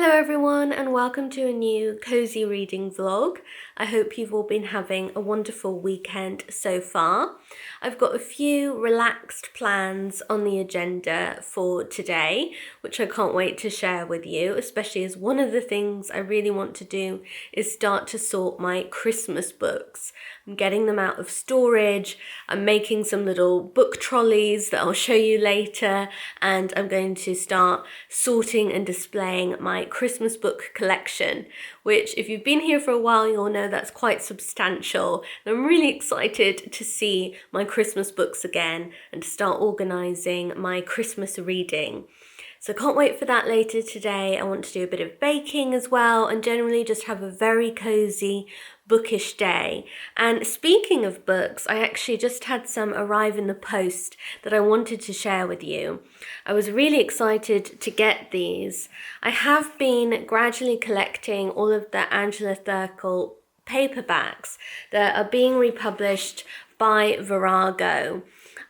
Hello everyone and welcome to a new cozy reading vlog. I hope you've all been having a wonderful weekend so far. I've got a few relaxed plans on the agenda for today, which I can't wait to share with you, especially as one of the things I really want to do is start to sort my Christmas books. I'm getting them out of storage, I'm making some little book trolleys that I'll show you later, and I'm going to start sorting and displaying my Christmas book collection, which if you've been here for a while, you'll know that's quite substantial. And I'm really excited to see my Christmas books again and to start organising my Christmas reading. So I can't wait for that later today. I want to do a bit of baking as well and generally just have a very cozy bookish day. And speaking of books, I actually just had some arrive in the post that I wanted to share with you. I was really excited to get these. I have been gradually collecting all of the Angela Thirkle paperbacks that are being republished by Virago.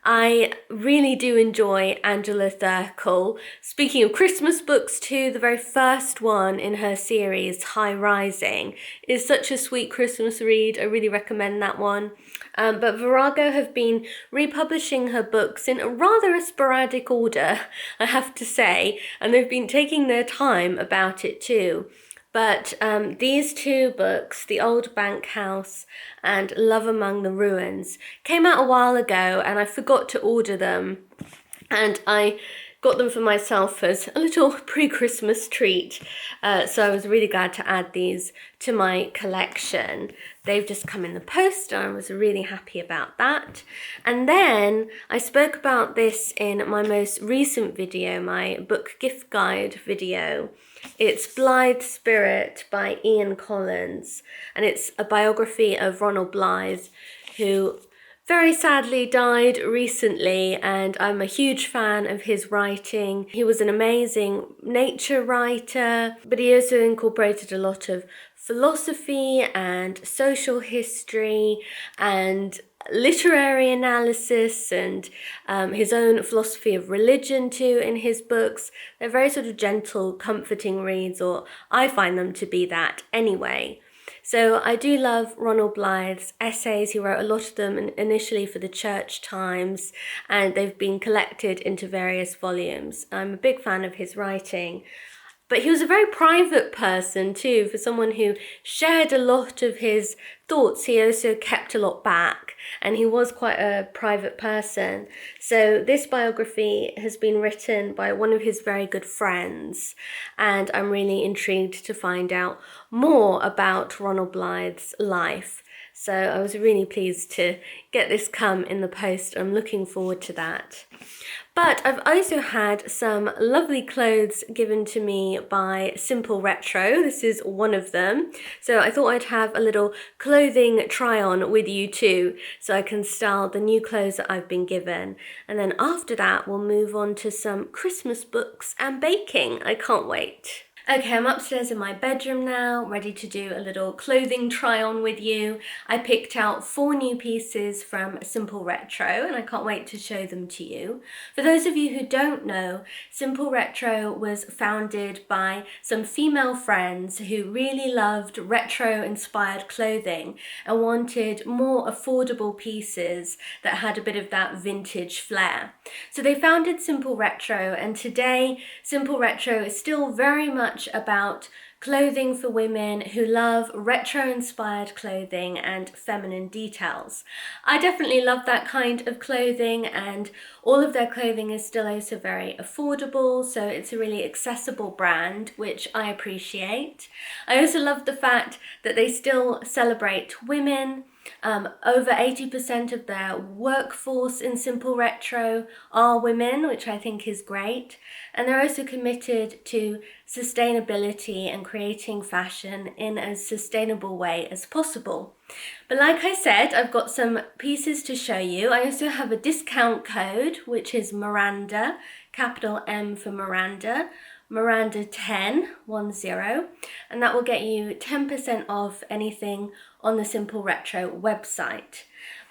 I really do enjoy Angela Thirkle. Speaking of Christmas books too, the very first one in her series, High Rising, is such a sweet Christmas read. I really recommend that one. But Virago have been republishing her books in a rather sporadic order, I have to say, and they've been taking their time about it too. But these two books, The Old Bank House and Love Among the Ruins, came out a while ago and I forgot to order them. And I got them for myself as a little pre-Christmas treat. So I was really glad to add these to my collection. They've just come in the post and I was really happy about that. And then I spoke about this in my most recent video, my book gift guide video. It's Blythe Spirit by Ian Collins, and it's a biography of Ronald Blythe, who very sadly died recently, and I'm a huge fan of his writing. He was an amazing nature writer, but he also incorporated a lot of philosophy and social history and literary analysis and his own philosophy of religion too in his books. They're very sort of gentle, comforting reads, or I find them to be that anyway. So I do love Ronald Blythe's essays. He wrote a lot of them initially for the Church Times, and they've been collected into various volumes. I'm a big fan of his writing. But he was a very private person too. For someone who shared a lot of his thoughts, he also kept a lot back, and he was quite a private person. So this biography has been written by one of his very good friends, and I'm really intrigued to find out more about Ronald Blythe's life. So I was really pleased to get this come in the post. I'm looking forward to that. But I've also had some lovely clothes given to me by Simple Retro. This is one of them. So I thought I'd have a little clothing try on with you too, so I can style the new clothes that I've been given. And then after that, we'll move on to some Christmas books and baking. I can't wait. Okay, I'm upstairs in my bedroom now, ready to do a little clothing try on with you. I picked out 4 new pieces from Simple Retro and I can't wait to show them to you. For those of you who don't know, Simple Retro was founded by some female friends who really loved retro-inspired clothing and wanted more affordable pieces that had a bit of that vintage flair. So they founded Simple Retro, and today Simple Retro is still very much about clothing for women who love retro-inspired clothing and feminine details. I definitely love that kind of clothing, and all of their clothing is still also very affordable, so it's a really accessible brand, which I appreciate. I also love the fact that they still celebrate women. Over 80% of their workforce in Simple Retro are women, which I think is great. And they're also committed to sustainability and creating fashion in as sustainable way as possible. But like I said, I've got some pieces to show you. I also have a discount code, which is Miranda, capital M for Miranda, Miranda 10, and that will get you 10% off anything on the Simple Retro website.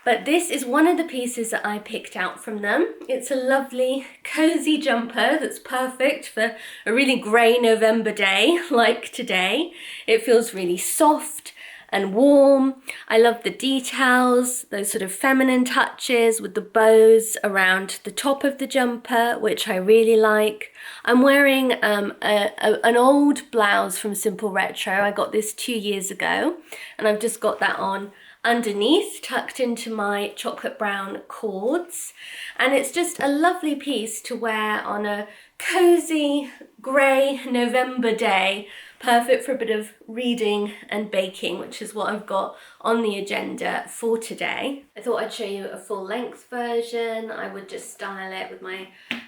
But this is one of the pieces that I picked out from them. It's a lovely cozy jumper that's perfect for a really grey November day like today. It feels really soft and warm. I love the details, those sort of feminine touches with the bows around the top of the jumper, which I really like. I'm wearing an old blouse from Simple Retro. I got this 2 years ago, and I've just got that on underneath, tucked into my chocolate brown cords. And it's just a lovely piece to wear on a cozy grey November day, perfect for a bit of reading and baking, which is what I've got on the agenda for today. I thought I'd show you a full length version. I would just style it with my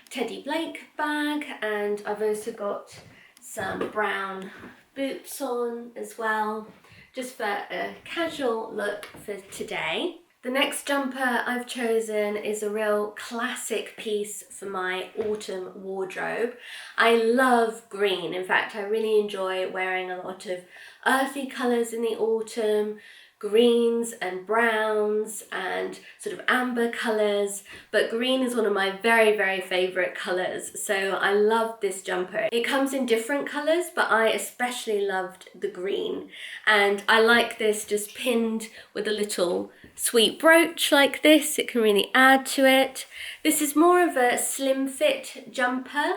Teddy Blake bag, and I've also got some brown boots on as well, just for a casual look for today. The next jumper I've chosen is a real classic piece for my autumn wardrobe. I love green. In fact, I really enjoy wearing a lot of earthy colours in the autumn, greens and browns and sort of amber colours, but green is one of my very, very favourite colours, so I love this jumper. It comes in different colours, but I especially loved the green, and I like this just pinned with a little sweet brooch like this. It can really add to it. This is more of a slim fit jumper,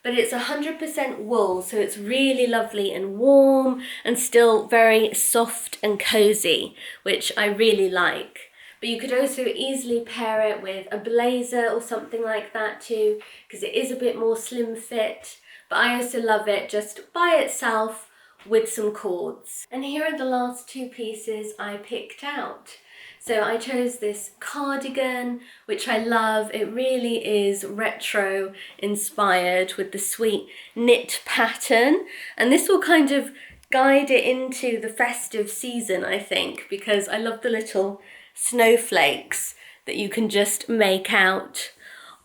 but it's 100% wool, so it's really lovely and warm and still very soft and cozy, which I really like. But you could also easily pair it with a blazer or something like that too, because it is a bit more slim fit. But I also love it just by itself with some cords. And here are the last two pieces I picked out. So I chose this cardigan, which I love. It really is retro inspired with the sweet knit pattern. And this will kind of guide it into the festive season, I think, because I love the little snowflakes that you can just make out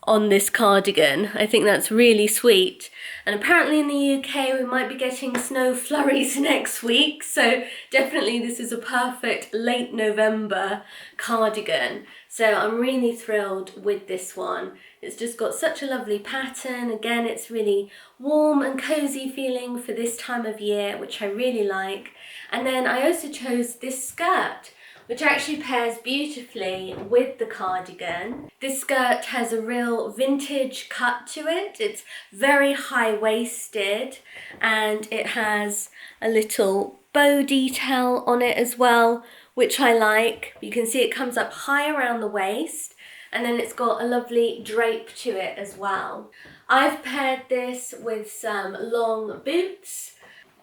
on this cardigan. I think that's really sweet. And apparently in the UK we might be getting snow flurries next week, so definitely this is a perfect late November cardigan. So I'm really thrilled with this one. It's just got such a lovely pattern. Again, it's really warm and cozy feeling for this time of year, which I really like. And then I also chose this skirt, which actually pairs beautifully with the cardigan. This skirt has a real vintage cut to it. It's very high-waisted, and it has a little bow detail on it as well, which I like. You can see it comes up high around the waist, and then it's got a lovely drape to it as well. I've paired this with some long boots,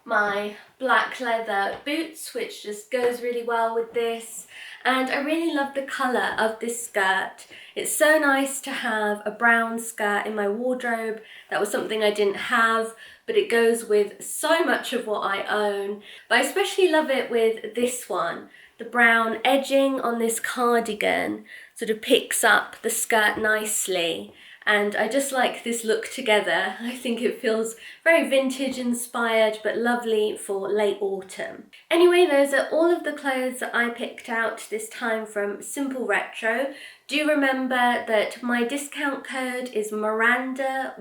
my black leather boots, which just goes really well with this. And I really love the colour of this skirt. It's so nice to have a brown skirt in my wardrobe. That was something I didn't have, but it goes with so much of what I own. But I especially love it with this one. The brown edging on this cardigan sort of picks up the skirt nicely. And I just like this look together. I think it feels very vintage inspired, but lovely for late autumn. Anyway, those are all of the clothes that I picked out this time from Simple Retro. Do remember that my discount code is Miranda10,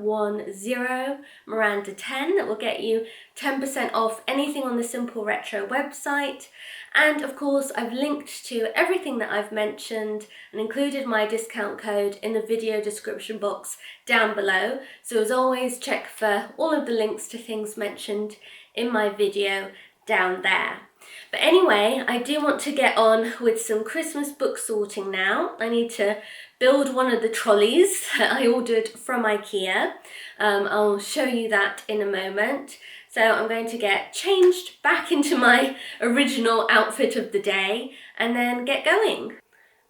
Miranda10. That will get you 10% off anything on the Simple Retro website. And of course, I've linked to everything that I've mentioned and included my discount code in the video description box down below. So as always, check for all of the links to things mentioned in my video down there. But anyway, I do want to get on with some Christmas book sorting now. I need to build one of the trolleys that I ordered from Ikea. I'll show you that in a moment. So I'm going to get changed back into my original outfit of the day and then get going.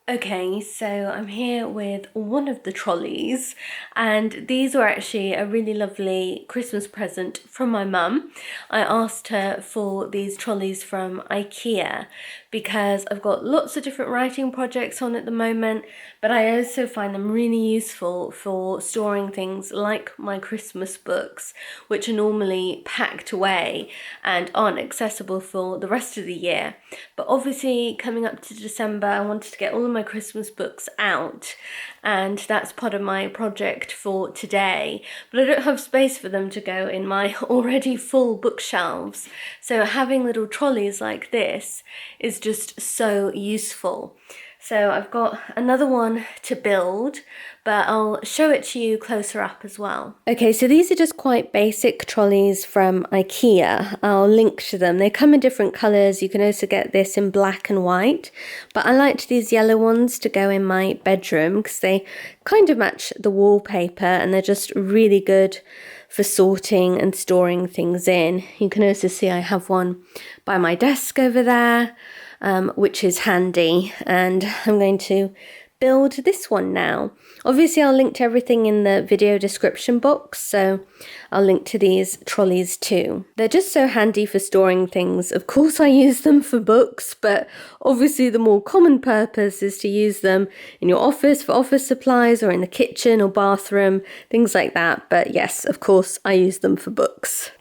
Okay, so I'm here with one of the trolleys, and these were actually a really lovely Christmas present from my mum. I asked her for these trolleys from Ikea because I've got lots of different writing projects on at the moment, but I also find them really useful for storing things like my Christmas books, which are normally packed away and aren't accessible for the rest of the year. But obviously coming up to December, I wanted to get all of my Christmas books out, and that's part of my project for today, but I don't have space for them to go in my already full bookshelves, so having little trolleys like this is just so useful. So I've got another one to build, but I'll show it to you closer up as well. Okay, so these are just quite basic trolleys from Ikea. I'll link to them. They come in different colours. You can also get this in black and white, but I liked these yellow ones to go in my bedroom because they kind of match the wallpaper and they're just really good for sorting and storing things in. You can also see I have one by my desk over there, which is handy, and I'm going to build this one now. Obviously I'll link to everything in the video description box, so I'll link to these trolleys too. They're just so handy for storing things. Of course I use them for books, but obviously the more common purpose is to use them in your office for office supplies, or in the kitchen or bathroom, things like that. But yes, of course I use them for books.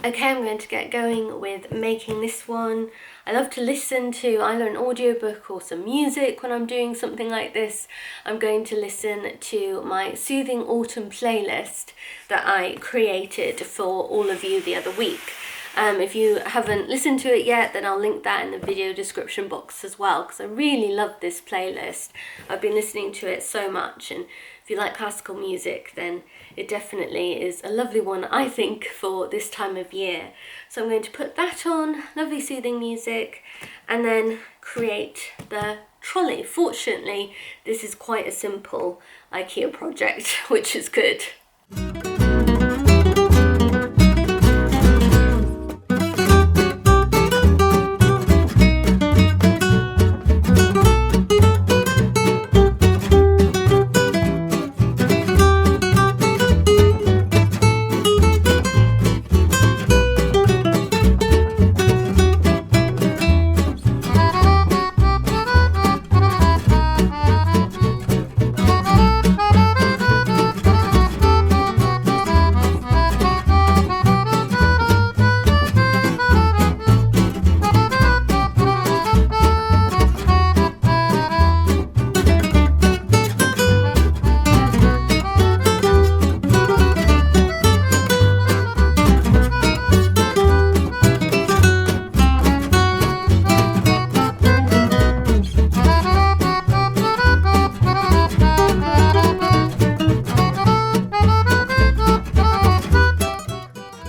Okay, I'm going to get going with making this one. I love to listen to either an audiobook or some music when I'm doing something like this. I'm going to listen to my Soothing Autumn playlist that I created for all of you the other week. If you haven't listened to it yet, then I'll link that in the video description box as well, because I really love this playlist. I've been listening to it so much, and if you like classical music, then it definitely is a lovely one, I think, for this time of year. So I'm going to put that on, lovely soothing music, and then create the trolley. Fortunately, this is quite a simple IKEA project, which is good.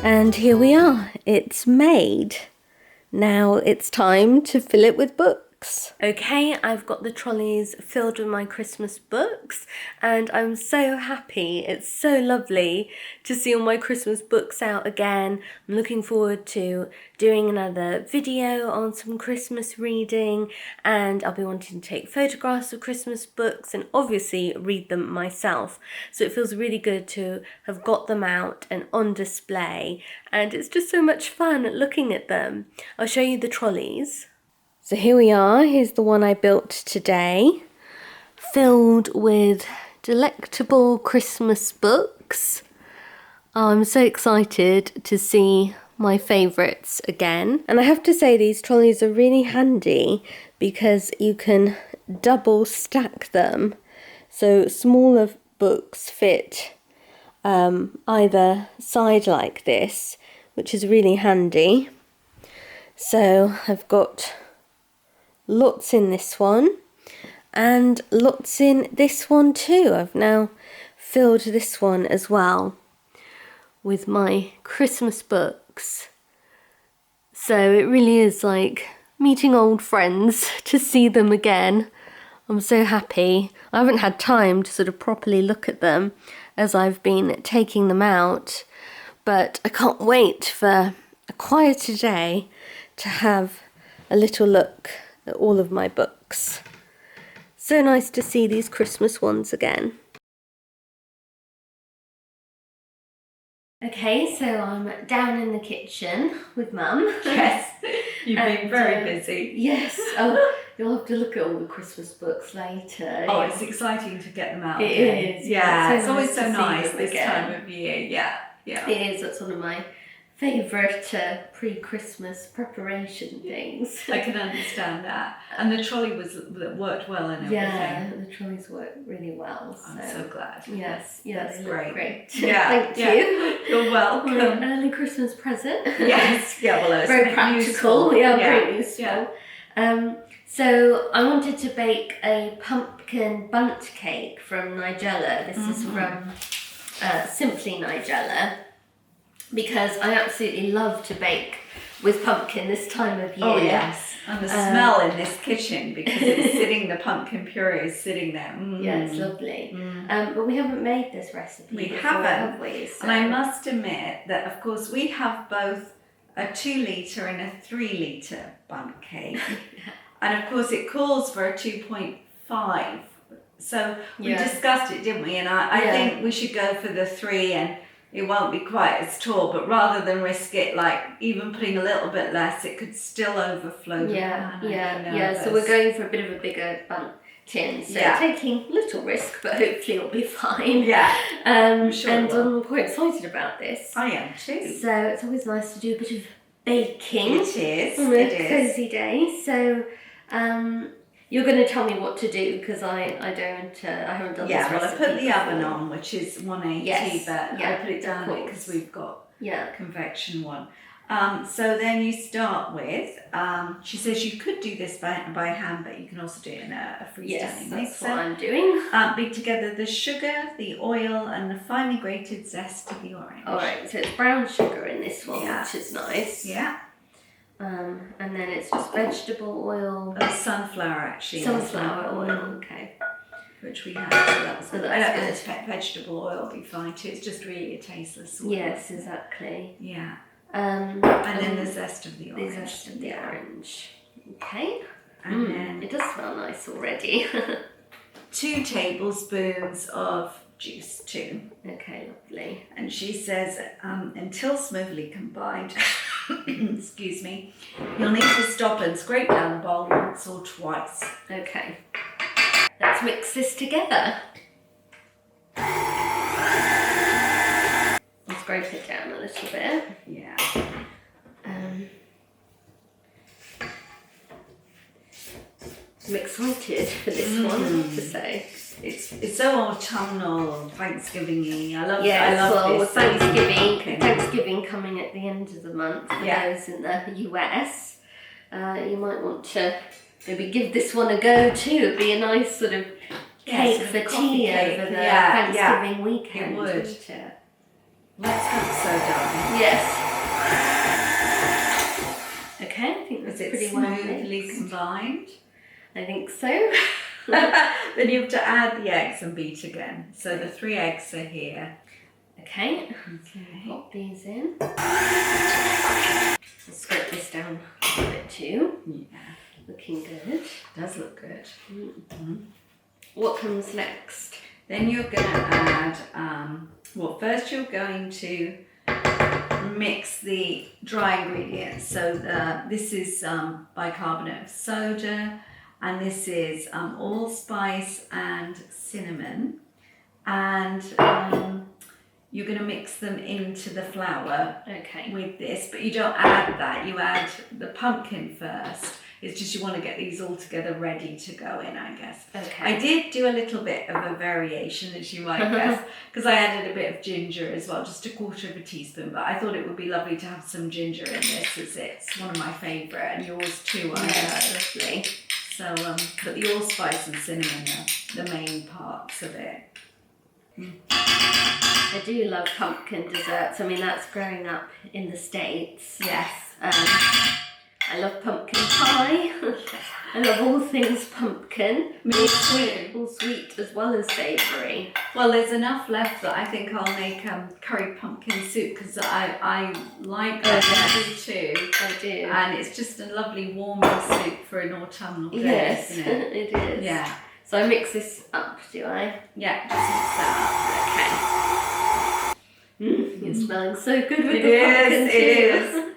And here we are, it's made. Now it's time to fill it with books. Okay, I've got the trolleys filled with my Christmas books, and I'm so happy. It's so lovely to see all my Christmas books out again. I'm looking forward to doing another video on some Christmas reading, and I'll be wanting to take photographs of Christmas books and obviously read them myself. So it feels really good to have got them out and on display, and it's just so much fun looking at them. I'll show you the trolleys. So here we are, here's the one I built today, filled with delectable Christmas books. Oh, I'm so excited to see my favourites again. And I have to say, these trolleys are really handy because you can double stack them. So smaller books fit either side like this, which is really handy. So I've got lots in this one and lots in this one too. I've now filled this one as well with my Christmas books. So it really is like meeting old friends to see them again. I'm so happy. I haven't had time to sort of properly look at them as I've been taking them out, but I can't wait for a quieter day to have a little look at all of my books. So nice to see these Christmas ones again. Okay, so I'm down in the kitchen with Mum. Yes, you've been very busy. Yes, oh, you'll have to look at all the Christmas books later. Oh, it's exciting to get them out It again. is, Yeah, it's so always so nice to see nice them this again. time of year. Yeah, yeah. It is, that's one of my favourite pre-Christmas preparation things. I can understand that. And the trolley worked well and everything. Yeah, the trolleys work really well. So. I'm so glad. Yes, That's they great. look great. Yeah, Thank yeah. you. You're welcome. An early Christmas present. Yes, yeah, well, it's very practical. useful. Yeah, Yeah. very useful. Yeah. So I wanted to bake a pumpkin bundt cake from Nigella. This is from Simply Nigella, because I absolutely love to bake with pumpkin this time of year. Oh yes, and the smell in this kitchen, because it's sitting, the pumpkin puree is sitting there. Yeah, it's lovely. But we haven't made this recipe We before, haven't. have we? So. And I must admit that, of course, we have both a 2 litre and a 3 litre bundt cake. And of course it calls for a 2.5. So we discussed it, didn't we? And I think we should go for the 3, and it won't be quite as tall, but rather than risk it, like even putting a little bit less, it could still overflow the pan. Yeah. So we're going for a bit of a bigger bundt tin, so taking little risk, but hopefully it'll be fine. Yeah, I'm sure. And I'm quite excited about this. I am too. So it's always nice to do a bit of baking. It is. On a cosy day. So you're going to tell me what to do, because I haven't done this recipe. Yeah, well, I put the before. oven on, which is 180, but I put it down because we've got convection one. So then you start with, she says you could do this by hand, but you can also do it in a freestanding mixer. That's what I'm doing. Beat together the sugar, the oil, and the finely grated zest of the orange. Alright, so it's brown sugar in this one, which is nice. Yeah. And then it's just vegetable oil. Sunflower, actually. Sunflower oil, okay. Which we have, so that was good. I don't good. think vegetable oil will be fine too. It's just really a tasteless oil. Yes, exactly. Yeah. And then the zest of the orange. The zest of the orange. Okay. And then it does smell nice already. 2 tablespoons of juice too. Okay, lovely. And she says, until smoothly combined, excuse me, you'll need to stop and scrape down the bowl once or twice. Okay. Let's mix this together. I'll scrape it down a little bit. Yeah. I'm excited for this one, I have to say. It's so autumnal, Thanksgiving-y. I love with this. Thanksgiving coming at the end of the month for those in the US. You might want to maybe give this one a go too. It'd be a nice sort of cake for tea over the Thanksgiving weekend. It would. Wouldn't it? Let's hope so, darling. Yes. Okay, I think that's pretty well smoothly combined? I think so. Then you have to add the eggs and beat again. So the 3 eggs are here. Okay. Pop these in. I'll scrape this down a bit too. Yeah. Looking good. Does look good. What comes next? Then you're going to add, first you're going to mix the dry ingredients. So this is bicarbonate of soda, and this is allspice and cinnamon, and you're going to mix them into the flour with this, but you don't add that, you add the pumpkin first. It's just you want to get these all together ready to go in, I guess. Okay. I did do a little bit of a variation, as you might guess, because I added a bit of ginger as well, just 1/4 teaspoon, but I thought it would be lovely to have some ginger in this, as it's one of my favourite, and yours too, I know. Lovely. So, but the allspice and cinnamon are the main parts of it. I do love pumpkin desserts. I mean, that's growing up in the States. Yes. I love pumpkin pie. I love all things pumpkin. Me too. All sweet as well as savoury. Well, there's enough left that I think I'll make curry pumpkin soup, because I like that too. I do. And it's just a lovely warming soup for an autumnal day, yes, isn't it? it is. Yeah. So I mix this up, do I? Yeah, just mix that Okay. You It's smelling so good with It the is, pumpkin it too. is.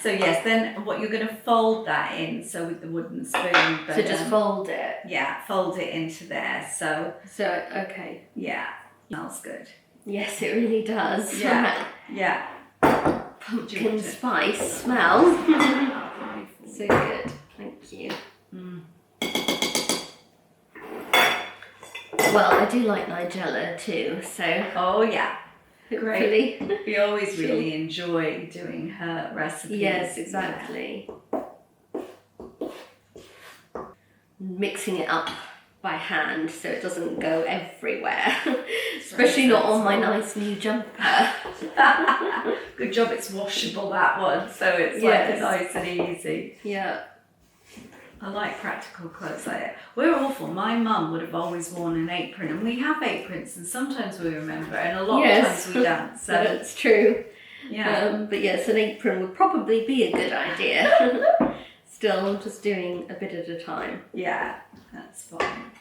So yes, then what you're going to fold that in, so with the wooden spoon. But, So just fold it. Yeah, fold it into there. So okay. yeah, smells good. Yes, it really does. Yeah, yeah. Pumpkin spice smell. So good. Thank you. Well, I do like Nigella too, so. Oh yeah. Hopefully. Great. We always really enjoy doing her recipes. Yes, exactly. Mixing it up by hand so it doesn't go everywhere. Especially not on my nice new jumper. Good job it's washable, that one, so it's like nice and easy. Yeah. I like practical clothes like that. We're awful. My mum would have always worn an apron, and we have aprons, and sometimes we remember, and a lot of times we don't. So that's true. Yeah. But yes, an apron would probably be a good idea. Still, I'm just doing a bit at a time. Yeah, that's fine.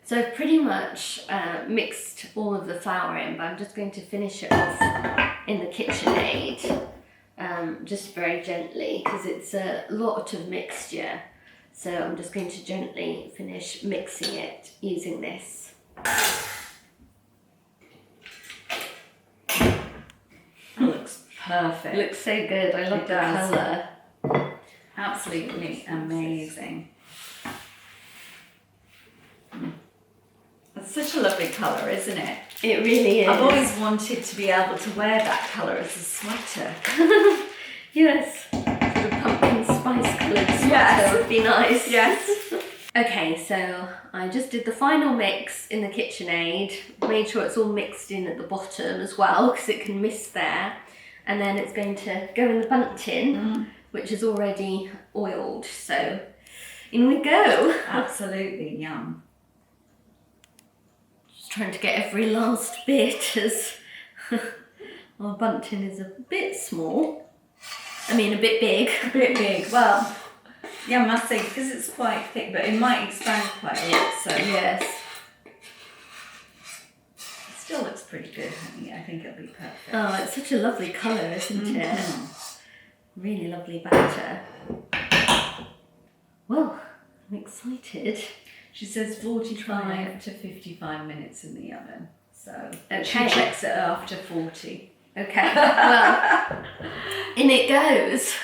So I've pretty much mixed all of the flour in, but I'm just going to finish it off in the KitchenAid, just very gently, because it's a lot of mixture. So I'm just going to gently finish mixing it using this. That looks perfect. Looks so good. I love the colour. Absolutely amazing. It's such a lovely colour, isn't it? It really is. I've always wanted to be able to wear that colour as a sweater. Yes. Sort of pumpkin spice coloured sweater would be nice. Yes. Okay, so I just did the final mix in the KitchenAid. Made sure it's all mixed in at the bottom as well, because it can mist there. And then it's going to go in the bundt tin, which is already oiled. So in we go. Absolutely yum. Just trying to get every last bit, as our bundt tin is a bit small. I mean, a bit big. A bit big. Well, yeah, I must say, because it's quite thick, but it might expand quite a lot. So yes. It still looks pretty good. I think it'll be perfect. Oh, it's such a lovely colour, isn't it? Really lovely batter. Well, I'm excited. She says 45 to 55 minutes in the oven. So Okay. she checks it after 40. Okay, well, in it goes.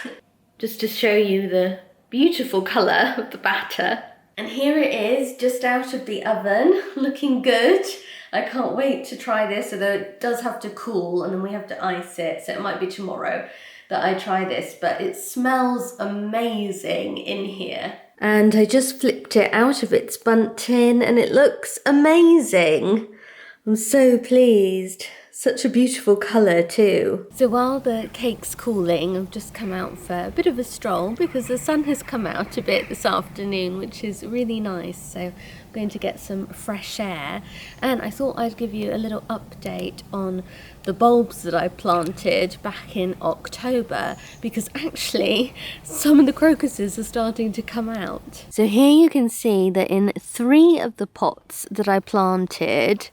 Just to show you the beautiful colour of the batter. And here it is, just out of the oven, looking good. I can't wait to try this, although it does have to cool and then we have to ice it, so it might be tomorrow that I try this, but it smells amazing in here. And I just flipped it out of its bundt tin and it looks amazing. I'm so pleased. Such a beautiful colour too. So while the cake's cooling, I've just come out for a bit of a stroll because the sun has come out a bit this afternoon, which is really nice. So I'm going to get some fresh air. And I thought I'd give you a little update on the bulbs that I planted back in October, because actually some of the crocuses are starting to come out. So here you can see that in 3 of the pots that I planted,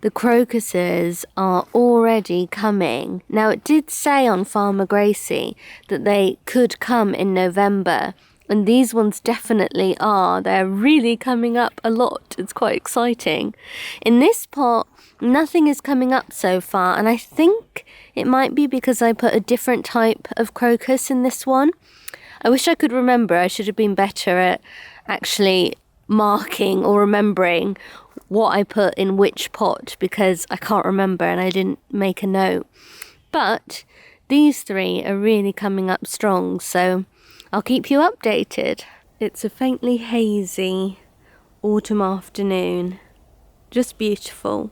the crocuses are already coming. Now, it did say on Farmer Gracie that they could come in November, and these ones definitely are. They're really coming up a lot. It's quite exciting. In this pot, nothing is coming up so far, and I think it might be because I put a different type of crocus in this one. I wish I could remember. I should have been better at actually marking or remembering what I put in which pot, because I can't remember and I didn't make a note. But these 3 are really coming up strong, so I'll keep you updated. It's a faintly hazy autumn afternoon. Just beautiful.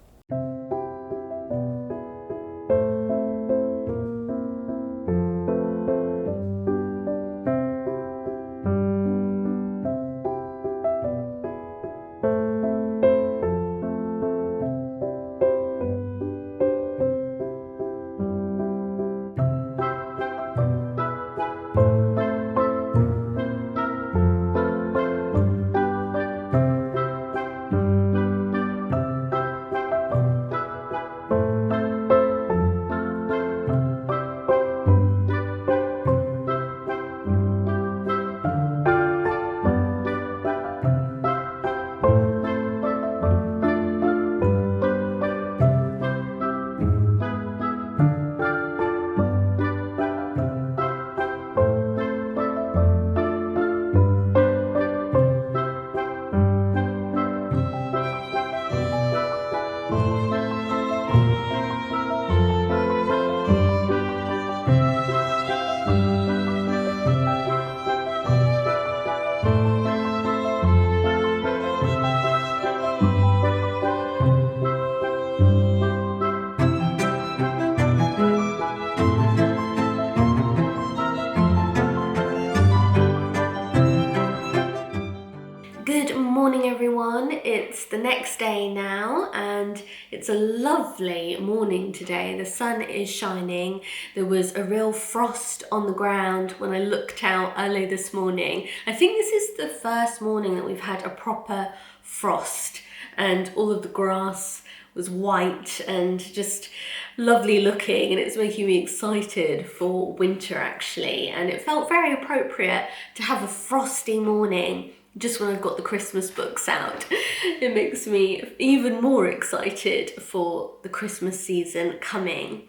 everyone. It's the next day now and it's a lovely morning today. The sun is shining. There was a real frost on the ground when I looked out early this morning. I think this is the first morning that we've had a proper frost and all of the grass was white and just lovely looking, and it's making me excited for winter actually. And it felt very appropriate to have a frosty morning just when I've got the Christmas books out. It makes me even more excited for the Christmas season coming.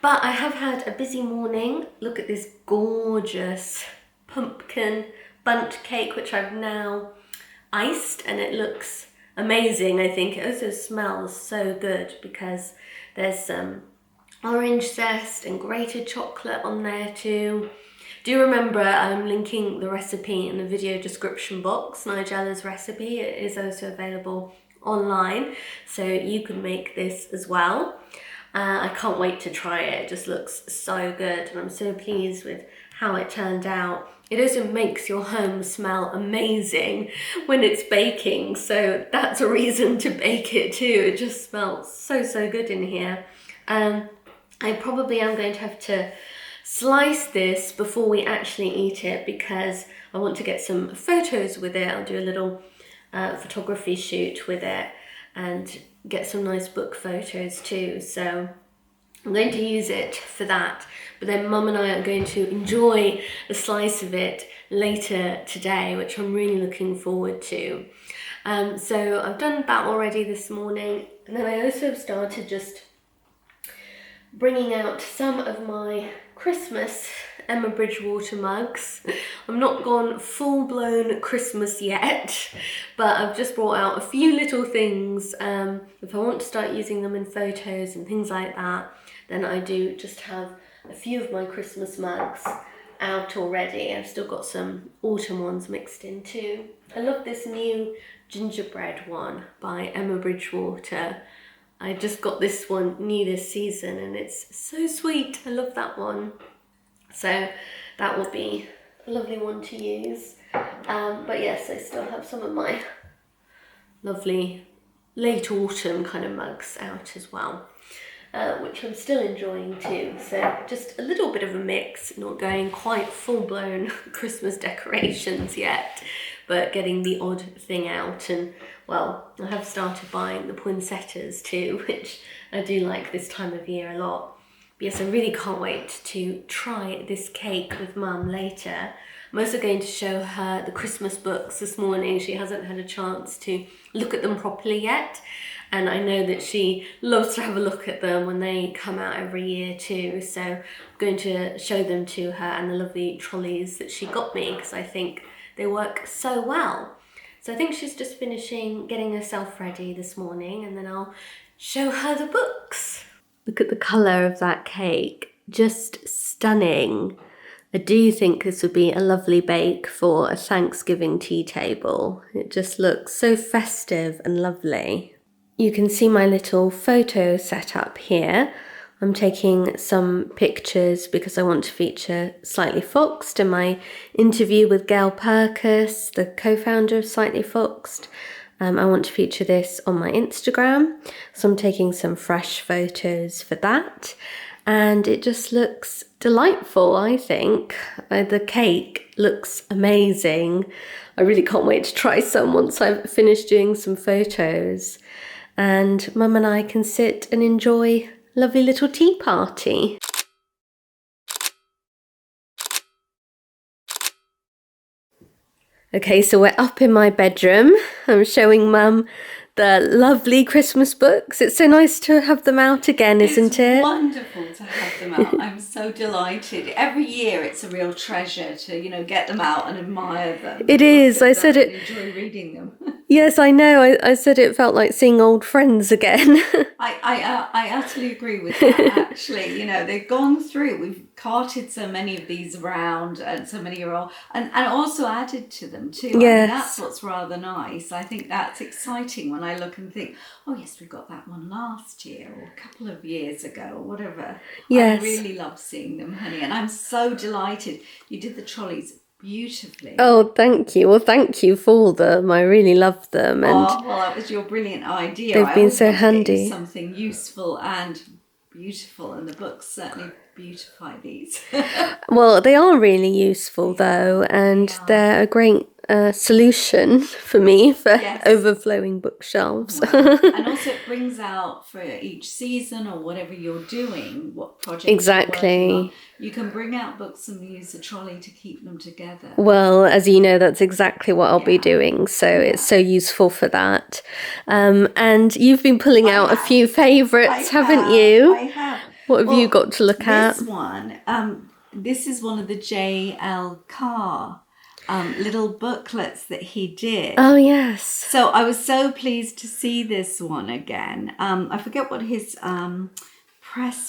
But I have had a busy morning. Look at this gorgeous pumpkin bundt cake, which I've now iced, and it looks amazing. I think it also smells so good because there's some orange zest and grated chocolate on there too. Do remember I'm linking the recipe in the video description box. Nigella's recipe, it is also available online, so you can make this as well. I can't wait to try it. It just looks so good and I'm so pleased with how it turned out. It also makes your home smell amazing when it's baking, so that's a reason to bake it too. It just smells so good in here. I probably am going to have to slice this before we actually eat it because I want to get some photos with it. I'll do a little photography shoot with it and get some nice book photos too. So I'm going to use it for that, but then Mum and I are going to enjoy a slice of it later today, which I'm really looking forward to. So I've done that already this morning, and then I also have started just bringing out some of my Christmas Emma Bridgewater mugs. I'm not gone full-blown Christmas yet, but I've just brought out a few little things. If I want to start using them in photos and things like that, then I do just have a few of my Christmas mugs out already. I've still got some autumn ones mixed in too. I love this new gingerbread one by Emma Bridgewater. I just got this one new this season and it's so sweet. I love that one. So that will be a lovely one to use. But yes, I still have some of my lovely late autumn kind of mugs out as well, which I'm still enjoying too. So just a little bit of a mix, not going quite full-blown Christmas decorations yet, but getting the odd thing out. And well, I have started buying the poinsettias too, which I do like this time of year a lot. But yes, I really can't wait to try this cake with Mum later. I'm also going to show her the Christmas books this morning. She hasn't had a chance to look at them properly yet, and I know that she loves to have a look at them when they come out every year too. So I'm going to show them to her and the lovely trolleys that she got me because I think they work so well. So I think she's just finishing getting herself ready this morning, and then I'll show her the books. Look at the colour of that cake, just stunning. I do think this would be a lovely bake for a Thanksgiving tea table. It just looks so festive and lovely. You can see my little photo setup here. I'm taking some pictures because I want to feature Slightly Foxed in my interview with Gail Purkis, the co-founder of Slightly Foxed. I want to feature this on my Instagram, so I'm taking some fresh photos for that. And it just looks delightful, I think. The cake looks amazing. I really can't wait to try some once I've finished doing some photos. And Mum and I can sit and enjoy a lovely little tea party. Okay, so we're up in my bedroom. I'm showing Mum the lovely Christmas books. It's so nice to have them out again, isn't it? It's wonderful to have them out. I'm so delighted. Every year it's a real treasure to, get them out and admire them. It is. I said it. Enjoy reading them. Yes, I know. I said it felt like seeing old friends again. I utterly agree with that, actually. They've gone through, we've carted so many of these around and so many are all, and also added to them too. Yes. I mean, that's what's rather nice. I think that's exciting when I look and think, oh yes, we got that one last year or a couple of years ago or whatever. Yes. I really love seeing them, honey, and I'm so delighted. You did the trolleys beautifully. Oh, thank you. Well, thank you for them. I really love them. And Well, that was your brilliant idea. they've I been always so want to get you handy. something useful and beautiful, and the books certainly beautify these. Well, they are really useful though, and they're a great solution for me for Yes. overflowing bookshelves. Wow. And also it brings out for each season or whatever you're doing, what project Exactly. you're working on, you can bring out books and use a trolley to keep them together. Well, as you know, that's exactly what I'll be doing. So it's so useful for that. And you've been pulling out a few favourites, haven't you? I have. What have you got to look at? This is one of the J.L. Carr little booklets that he did. Oh, yes. So I was so pleased to see this one again. I forget what his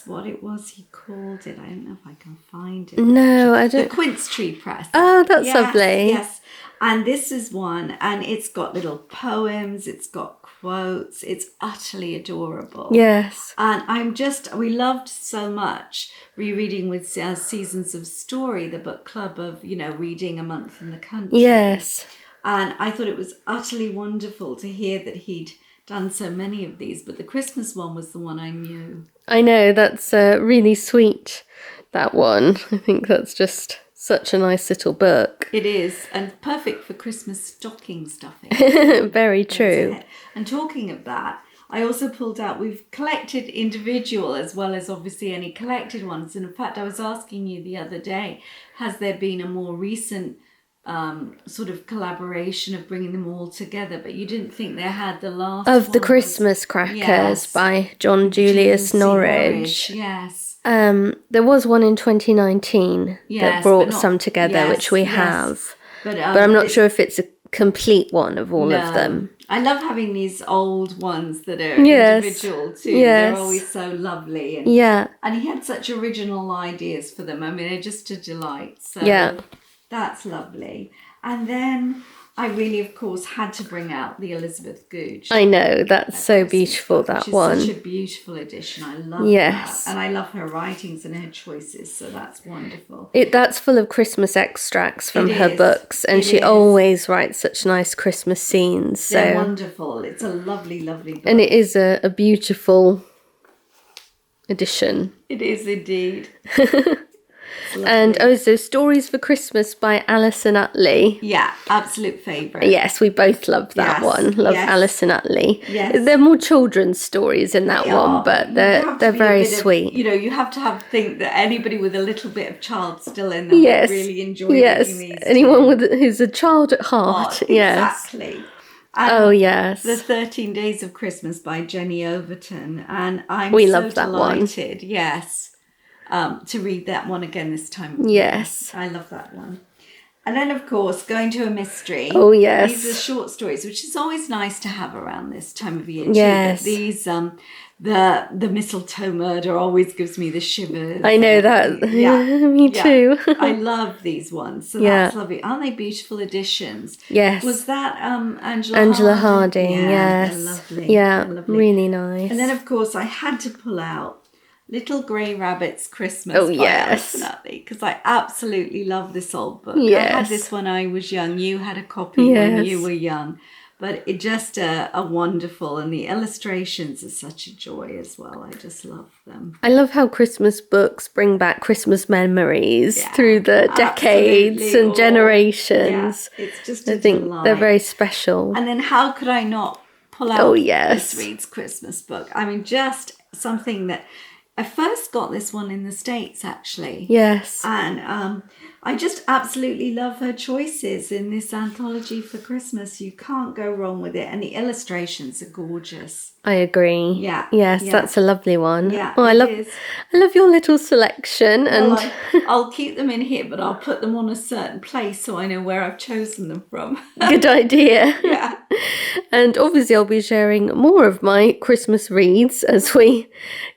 what it was he called it. I don't know if I can find it. No, I don't. The Quince Tree Press. Oh, that's lovely. Yes. And this is one, and it's got little poems, it's got quotes, it's utterly adorable. Yes. And we loved so much rereading with Seasons of Story, the book club of, reading a month in the country. Yes. And I thought it was utterly wonderful to hear that he'd done so many of these, but the Christmas one was the one I knew. I know, that's really sweet, that one. I think that's just such a nice little book. It is, and perfect for Christmas stocking stuffing. Very true. And talking of that, I also pulled out, we've collected individual as well as obviously any collected ones. And in fact, I was asking you the other day, has there been a more recent sort of collaboration of bringing them all together? But you didn't think they had. The last of one the Christmas Crackers by John Julius Norwich. Yes. There was one in 2019 that brought some together, which we have. But I'm not sure if it's a complete one of all of them. I love having these old ones that are individual too. Yes. They're always so lovely. And, and he had such original ideas for them. I mean, they're just a delight. So that's lovely. And then I really, of course, had to bring out the Elizabeth Gooch. I know, that's so beautiful, that one. Such a beautiful edition. I love that. And I love her writings and her choices, so that's wonderful. That's full of Christmas extracts from her books, and she always writes such nice Christmas scenes. So. They're wonderful. It's a lovely, lovely book. And it is a beautiful edition. It is indeed. And so Stories for Christmas by Alison Utley. Yeah, absolute favourite. Yes, we both love that one. Love Alison Utley. Yes. There are more children's stories in that one, but they're very sweet. You have to think that anybody with a little bit of child still in them would really enjoy reading these. Anyone who's a child at heart. Exactly. And yes. The 13 Days of Christmas by Jenny Overton. And I'm love that delighted. One. Yes. To read that one again this time. Yes. I love that one. And then, of course, Going to a Mystery. Oh, yes. These are short stories, which is always nice to have around this time of year, too. Yes. But these, the mistletoe murder always gives me the shivers. I know that. Me too. I love these ones. So that's lovely. Aren't they beautiful editions? Yes. Was that Angela Harding? Yeah, yes. Lovely. Yeah, lovely. Really nice. And then, of course, I had to pull out Little Grey Rabbit's Christmas by Alison Utley, because I absolutely love this old book. Yes. I had this when I was young. You had a copy when you were young. But it just a wonderful, and the illustrations are such a joy as well. I just love them. I love how Christmas books bring back Christmas memories through the decades and generations. Yeah, it's just a I think delight. They're very special. And then how could I not pull out Miss Reed's Christmas book? I mean, just something that... I first got this one in the States, actually. Yes. And I just absolutely love her choices in this anthology for Christmas. You can't go wrong with it. And the illustrations are gorgeous. I agree. Yeah. Yes, that's a lovely one. Yeah, I love your little selection. Well, and I'll keep them in here, but I'll put them on a certain place so I know where I've chosen them from. Good idea. Yeah. And obviously I'll be sharing more of my Christmas reads as we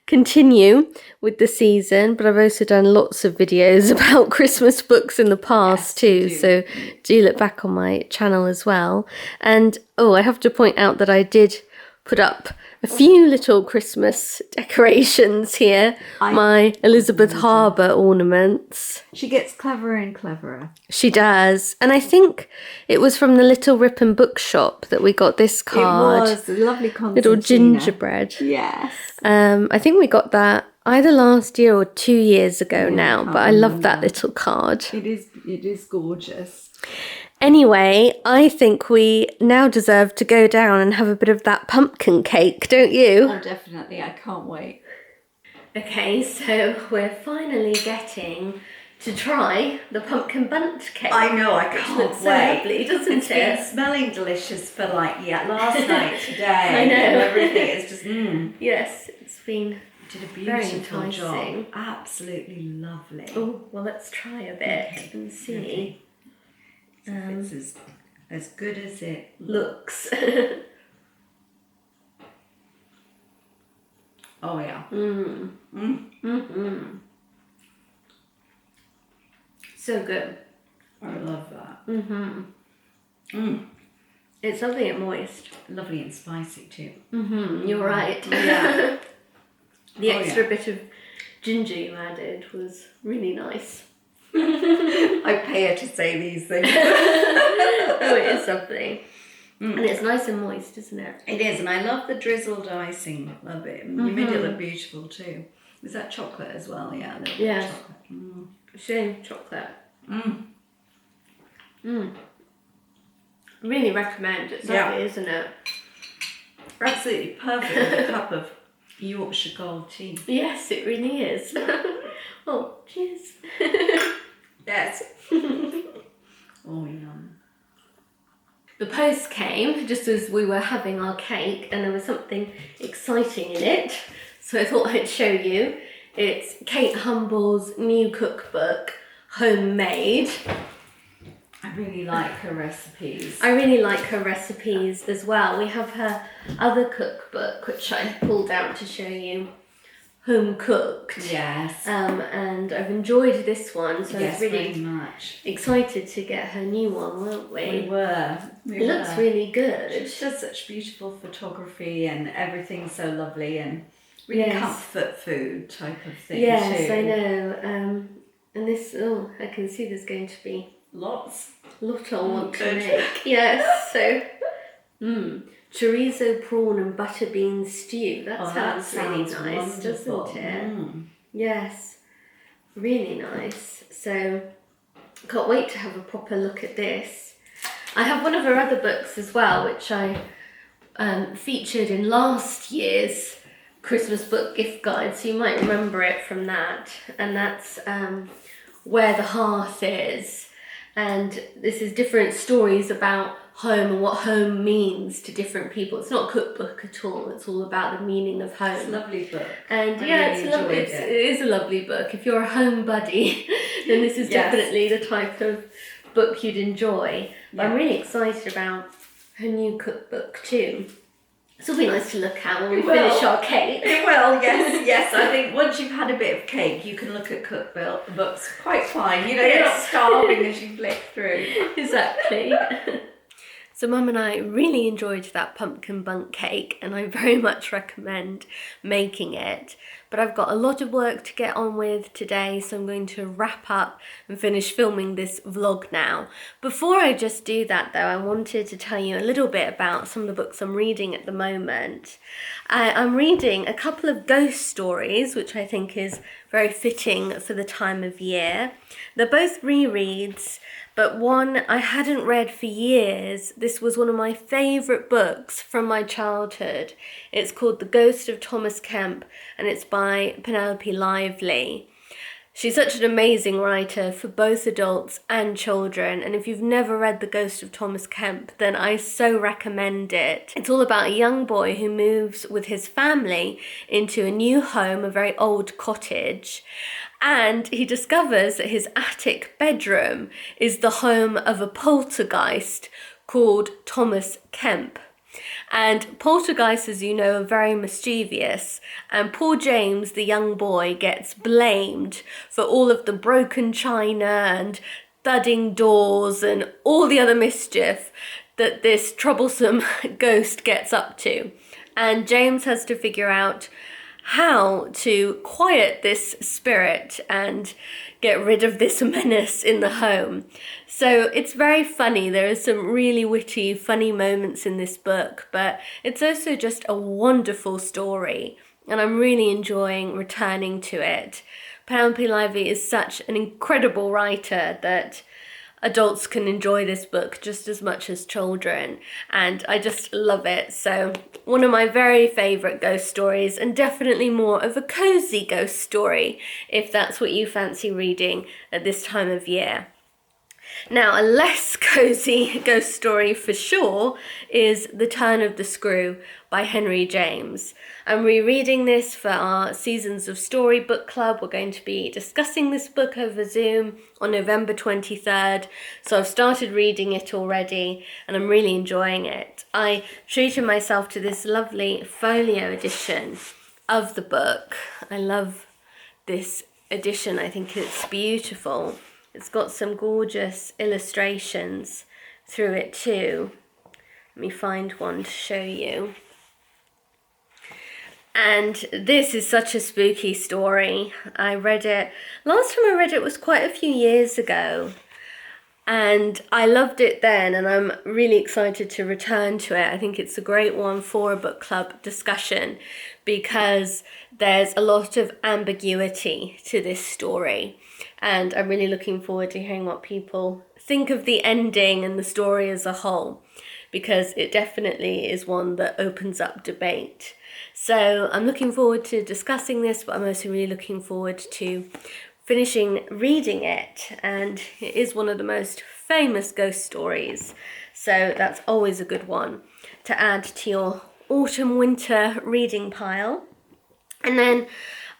continue with the season, but I've also done lots of videos about Christmas books in the past too, so do look back on my channel as well. And I have to point out that I did put up a few little Christmas decorations here. My Elizabeth Harbour ornaments. She gets cleverer and cleverer. She does. And I think it was from the Little Ripon bookshop that we got this card. It was a lovely concertina. Little gingerbread. Yes. I think we got that either last year or 2 years ago now, but I love that little card. It is gorgeous. Anyway, I think we now deserve to go down and have a bit of that pumpkin cake, don't you? Oh, definitely. I can't wait. Okay, so we're finally getting to try the pumpkin bundt cake. I know, I can't Looks so wait. lovely, doesn't It's it? been smelling delicious for last night, today. I know. And everything is just, Yes, it's been did a very beautiful enticing. job. Absolutely lovely. Oh, well, let's try a bit and see. Okay. It's as good as it Looks. Oh, yeah. So good. I love that. It's lovely and moist. Lovely and spicy too. You're right. Yeah. The extra bit of ginger you added was really nice. I pay her to say these things. Oh, it is lovely. And it's nice and moist, isn't it? It is, and I love the drizzled icing. Love it. You made it look beautiful too. Was that chocolate as well? Yeah. A little bit of chocolate. Shame chocolate. Really recommend. It's lovely, isn't it? Absolutely perfect with a cup of Yorkshire Gold tea. Yes, it really is. Oh, cheers. Yes. Oh, yum. The post came just as we were having our cake, and there was something exciting in it, so I thought I'd show you. It's Kate Humble's new cookbook, Homemade. I really like her recipes. I really like her recipes as well. We have her other cookbook, which I pulled out to show you, Home Cooked. Yes. And I've enjoyed this one, so I was really very much. excited to get her new one, weren't we? We were. It looks really good. She does such beautiful photography and everything's so lovely and really comfort food type of thing Yes, too. I know. And this, I can see there's going to be Lots. lot I want to make. Yes, so chorizo, prawn and butter bean stew. That sounds really nice, wonderful. doesn't it? Yes, really nice. So can't wait to have a proper look at this. I have one of her other books as well, which I featured in last year's Christmas book gift guide, so you might remember it from that. And that's Where the Hearth Is. And this is different stories about home and what home means to different people. It's not a cookbook at all. It's all about the meaning of home. It's a lovely book. And It is a lovely book. If you're a home buddy, then this is definitely the type of book you'd enjoy. But I'm really excited about her new cookbook too. This will be nice to look at when we finish our cake. It will, yes. I think once you've had a bit of cake, you can look at cookbooks quite fine. You know, you're not starving as you flick through. Exactly. So Mum and I really enjoyed that pumpkin bundt cake, and I very much recommend making it. But I've got a lot of work to get on with today, so I'm going to wrap up and finish filming this vlog now. Before I just do that though, I wanted to tell you a little bit about some of the books I'm reading at the moment. I'm reading a couple of ghost stories, which I think is very fitting for the time of year. They're both rereads, but one I hadn't read for years. This was one of my favourite books from my childhood. It's called The Ghost of Thomas Kemp, and it's by Penelope Lively. She's such an amazing writer for both adults and children, and if you've never read The Ghost of Thomas Kemp, then I so recommend it. It's all about a young boy who moves with his family into a new home, a very old cottage, and he discovers that his attic bedroom is the home of a poltergeist called Thomas Kemp. And poltergeists, as you know, are very mischievous, and poor James, the young boy, gets blamed for all of the broken china and thudding doors and all the other mischief that this troublesome ghost gets up to. and James has to figure out how to quiet this spirit and get rid of this menace in the home. So it's very funny. There are some really witty, funny moments in this book, but it's also just a wonderful story, and I'm really enjoying returning to it. Penelope Lively is such an incredible writer that adults can enjoy this book just as much as children, and I just love it. So one of my very favourite ghost stories, and definitely more of a cozy ghost story if that's what you fancy reading at this time of year. Now, a less cozy ghost story for sure is The Turn of the Screw by Henry James. I'm rereading this for our Seasons of Story book club. We're going to be discussing this book over Zoom on November 23rd. So I've started reading it already and I'm really enjoying it. I treated myself to this lovely folio edition of the book. I love this edition. I think it's beautiful. It's got some gorgeous illustrations through it too. Let me find one to show you. And this is such a spooky story. I read it, last time I read it was quite a few years ago. And I loved it then, and I'm really excited to return to it. I think it's a great one for a book club discussion because there's a lot of ambiguity to this story. And I'm really looking forward to hearing what people think of the ending and the story as a whole, because it definitely is one that opens up debate. So I'm looking forward to discussing this, but I'm also really looking forward to finishing reading it, and it is one of the most famous ghost stories, so that's always a good one to add to your autumn-winter reading pile. And then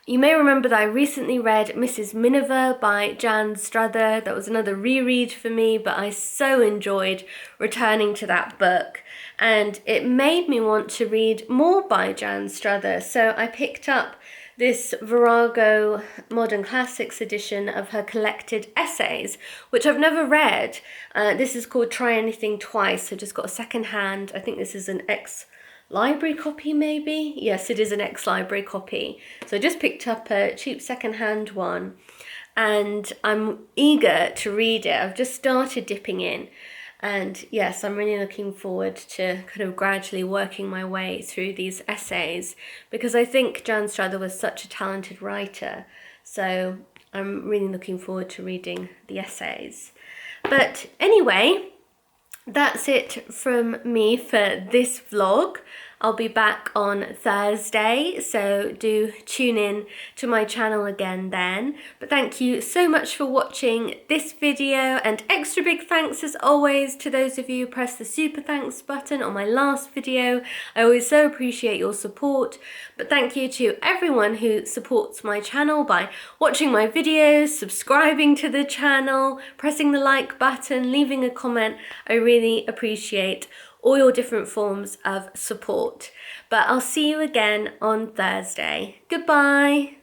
you may remember that I recently read Mrs. Miniver by Jan Struther. That was another reread for me, but I so enjoyed returning to that book, and it made me want to read more by Jan Struther, so I picked up this Virago Modern Classics edition of her collected essays, which I've never read. This is called Try Anything Twice. I just got a second hand. I think this is an ex-library copy maybe? Yes, it is an ex-library copy. So I just picked up a cheap second hand one and I'm eager to read it. I've just started dipping in. And yes, I'm really looking forward to kind of gradually working my way through these essays, because I think Jan Struther was such a talented writer. So I'm really looking forward to reading the essays. But anyway, that's it from me for this vlog. I'll be back on Thursday, so do tune in to my channel again then. But thank you so much for watching this video, and extra big thanks as always to those of you who pressed the super thanks button on my last video. I always so appreciate your support. But thank you to everyone who supports my channel by watching my videos, subscribing to the channel, pressing the like button, leaving a comment. I really appreciate all your different forms of support. But I'll see you again on Thursday. Goodbye.